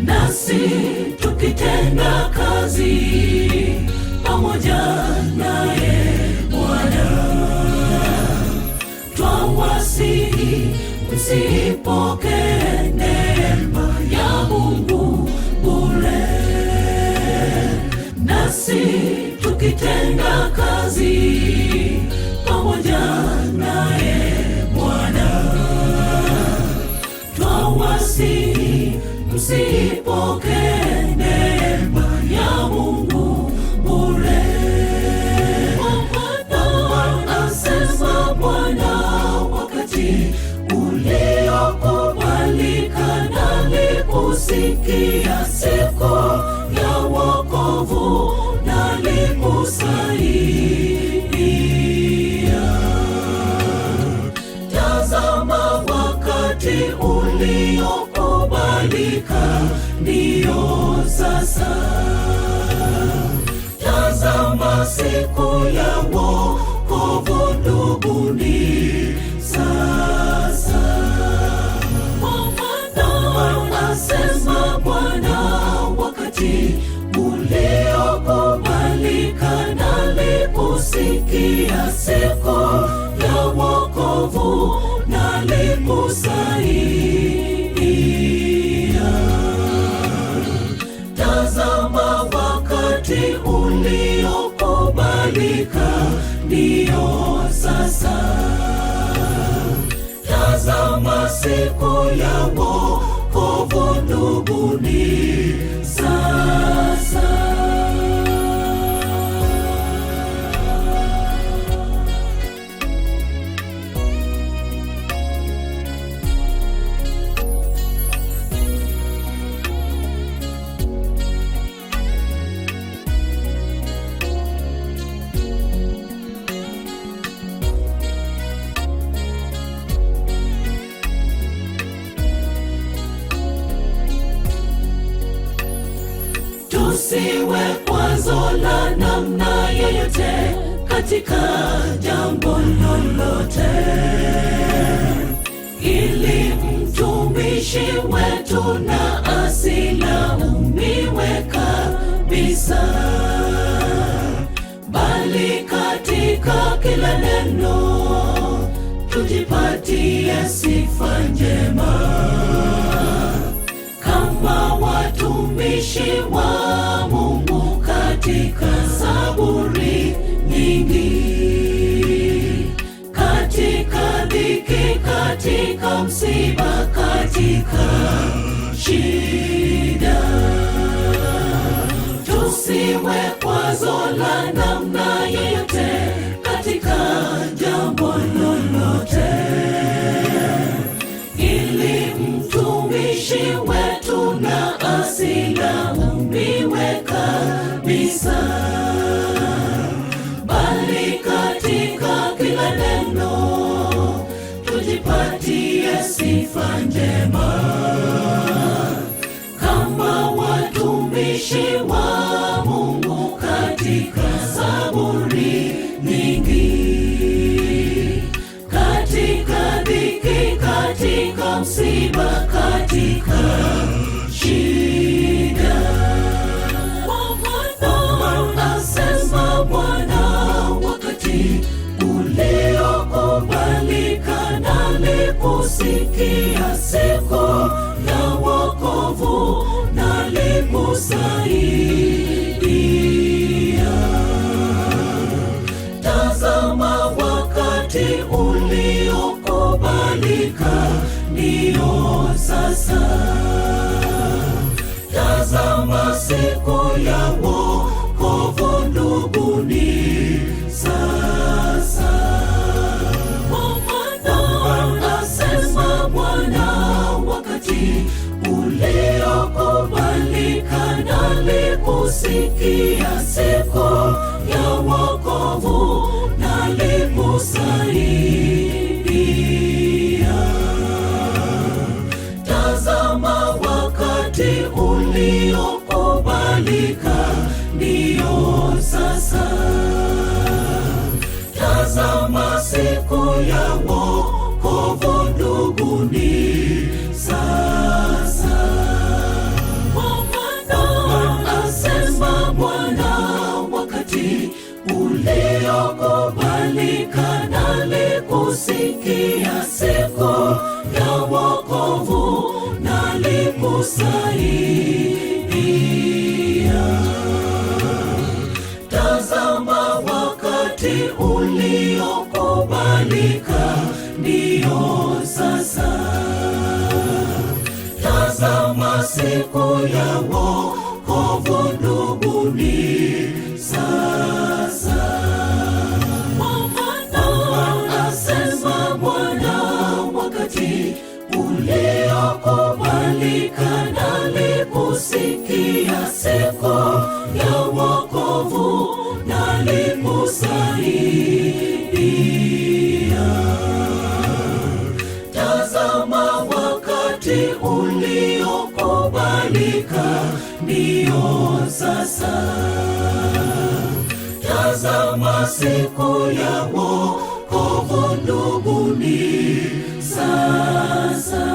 nasi tukitenda kazi pamoja naye Bwana. Twawasihi msipokee neema ya Mungu bure, nasi tukitenda kazi pamoja naye Bwana. Twawasihi msipokee neema ya Mungu bure. Asema Bwana, wakati uliokubalika nalikusikia, siku ya wokovu nalikusaidia. Tazama, wakati uliokubalika ndio sasa. Tazama, siku ya wokovu ndugu ni sasa. Asema Bwana, wakati uliokubalika nalikusikia, siku ya wokovu nalikusaidia. Tazama, wakati uliokubalika ndio sasa. Tazama, siku ya wokovu ndugu ni sasa. Tusiwe kwazo la namna yoyote katika jambo lolote, ili mtumishi wetu na asilaumiwe kabisa, bali katika kila neno tujipatie sifa njema, kama watumishi wa Mungu katika zaburi nyingi, katika dhiki, katika msiba, katika shida. Tusiwe kwazo la namna yoyote katika jambo lolote, ili mtumishi wetu na asilaumiwe kabisa, bali katika kila neno tujipatie sifa njema, kama watumishi wa Mungu katika zaburi nyingi, katika dhiki, katika msiba, katika shida. Asema Bwana, wakati uliokubalika nalikusikia, siku ya wokovu nalikusaidia. Tazama, wakati uliokubalika ndio sasa. Tazama, siku ya wokovu ndugu ni sasa. Asema Bwana, wakati uliokubalika nalikusikia, siku ya wokovu nalikusaidia. Tazama, wakati uliokubalika ndio sasa. Tazama, siku ya wokovu ndugu ni sasa. Tazama wakati uliokubalika ndiyo sasa. Tazama siku ya wokovu ndugu ni sasa. Asema Bwana, wakati uliokubalika naliposikia siku ya wokovu nalikusaidia. Tazama wakati uliokubalika ndiyo sasa. Tazama siku ya wokovu ndugu ni sasa.